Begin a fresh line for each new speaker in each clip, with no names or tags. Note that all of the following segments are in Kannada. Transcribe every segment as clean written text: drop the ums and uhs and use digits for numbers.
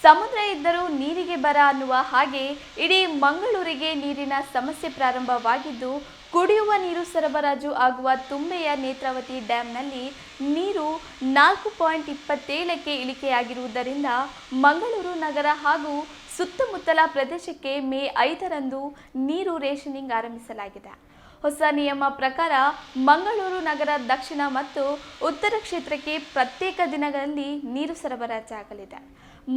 ಸಮುದ್ರ ಇದ್ದರೂ ನೀರಿಗೆ ಬರ ಅನ್ನುವ ಹಾಗೆ ಇಡೀ ಮಂಗಳೂರಿಗೆ ನೀರಿನ ಸಮಸ್ಯೆ ಪ್ರಾರಂಭವಾಗಿದ್ದು, ಕುಡಿಯುವ ನೀರು ಸರಬರಾಜು ಆಗುವ ತುಂಬೆಯ ನೇತ್ರಾವತಿ ಡ್ಯಾಂನಲ್ಲಿ ನೀರು 4.27ಕ್ಕೆ ಇಳಿಕೆಯಾಗಿರುವುದರಿಂದ ಮಂಗಳೂರು ನಗರ ಹಾಗೂ ಸುತ್ತಮುತ್ತಲ ಪ್ರದೇಶಕ್ಕೆ ಮೇ 5ರಂದು ನೀರು ರೇಷನಿಂಗ್ ಆರಂಭಿಸಲಾಗಿದೆ. ಹೊಸ ನಿಯಮ ಪ್ರಕಾರ ಮಂಗಳೂರು ನಗರ ದಕ್ಷಿಣ ಮತ್ತು ಉತ್ತರ ಕ್ಷೇತ್ರಕ್ಕೆ ಪ್ರತ್ಯೇಕ ದಿನಗಳಲ್ಲಿ ನೀರು ಸರಬರಾಜಾಗಲಿದೆ.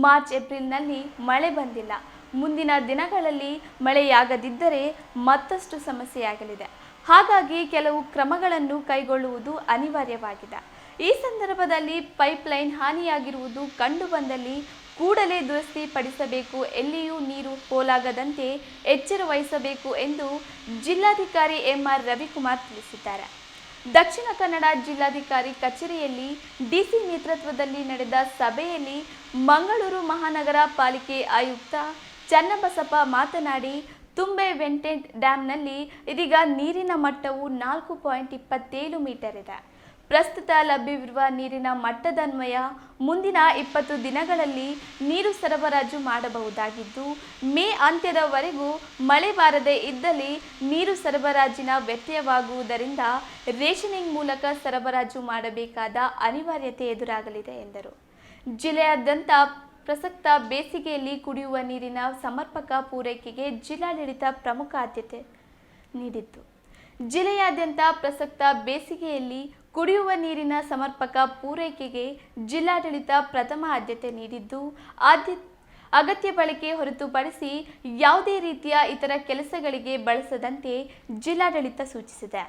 ಮಾರ್ಚ್ ಏಪ್ರಿಲ್ನಲ್ಲಿ ಮಳೆ ಬಂದಿಲ್ಲ. ಮುಂದಿನ ದಿನಗಳಲ್ಲಿ ಮಳೆಯಾಗದಿದ್ದರೆ ಮತ್ತಷ್ಟು ಸಮಸ್ಯೆಯಾಗಲಿದೆ. ಹಾಗಾಗಿ ಕೆಲವು ಕ್ರಮಗಳನ್ನು ಕೈಗೊಳ್ಳುವುದು ಅನಿವಾರ್ಯವಾಗಿದೆ. ಈ ಸಂದರ್ಭದಲ್ಲಿ ಪೈಪ್ಲೈನ್ ಹಾನಿಯಾಗಿರುವುದು ಕಂಡುಬಂದಲ್ಲಿ ಕೂಡಲೇ ದುರಸ್ತಿ ಪಡಿಸಬೇಕು, ಎಲ್ಲಿಯೂ ನೀರು ಪೋಲಾಗದಂತೆ ಎಚ್ಚರ ವಹಿಸಬೇಕು ಎಂದು ಜಿಲ್ಲಾಧಿಕಾರಿ ಎಂಆರ್ ರವಿಕುಮಾರ್ ತಿಳಿಸಿದ್ದಾರೆ. ದಕ್ಷಿಣ ಕನ್ನಡ ಜಿಲ್ಲಾಧಿಕಾರಿ ಕಚೇರಿಯಲ್ಲಿ ಡಿಸಿ ನೇತೃತ್ವದಲ್ಲಿ ನಡೆದ ಸಭೆಯಲ್ಲಿ ಮಂಗಳೂರು ಮಹಾನಗರ ಪಾಲಿಕೆ ಆಯುಕ್ತ ಚನ್ನಬಸಪ್ಪ ಮಾತನಾಡಿ, ತುಂಬೆ ವೆಂಟೆಂಟ್ ಡ್ಯಾಂನಲ್ಲಿ ಇದೀಗ ನೀರಿನ ಮಟ್ಟವು 4.27 ಮೀಟರ್ ಇದೆ. ಪ್ರಸ್ತುತ ಲಭ್ಯವಿರುವ ನೀರಿನ ಮಟ್ಟದನ್ವಯ ಮುಂದಿನ 20 ದಿನಗಳಲ್ಲಿ ನೀರು ಸರಬರಾಜು ಮಾಡಬಹುದಾಗಿದ್ದು, ಮೇ ಅಂತ್ಯದವರೆಗೂ ಮಳೆ ಬಾರದೇ ಇದ್ದಲ್ಲಿ ನೀರು ಸರಬರಾಜಿನ ವ್ಯತ್ಯಯವಾಗುವುದರಿಂದ ರೇಷನಿಂಗ್ ಮೂಲಕ ಸರಬರಾಜು ಮಾಡಬೇಕಾದ ಅನಿವಾರ್ಯತೆ ಎದುರಾಗಲಿದೆ ಎಂದರು. ಜಿಲ್ಲೆಯಾದ್ಯಂತ ಪ್ರಸಕ್ತ ಬೇಸಿಗೆಯಲ್ಲಿ ಕುಡಿಯುವ ನೀರಿನ ಸಮರ್ಪಕ ಪೂರೈಕೆಗೆ ಜಿಲ್ಲಾಡಳಿತ ಪ್ರಮುಖ ಆದ್ಯತೆ ನೀಡಿತ್ತು. ಜಿಲ್ಲೆಯಾದ್ಯಂತ ಪ್ರಸಕ್ತ ಬೇಸಿಗೆಯಲ್ಲಿ ಕುಡಿಯುವ ನೀರಿನ ಸಮರ್ಪಕ ಪೂರೈಕೆಗೆ ಜಿಲ್ಲಾಡಳಿತ ಪ್ರಥಮ ಆದ್ಯತೆ ನೀಡಿದ್ದು, ಅಗತ್ಯ ಬಳಕೆ ಹೊರತುಪಡಿಸಿ ಯಾವುದೇ ರೀತಿಯ ಇತರ ಕೆಲಸಗಳಿಗೆ ಬಳಸದಂತೆ ಜಿಲ್ಲಾಡಳಿತ ಸೂಚಿಸಿದೆ.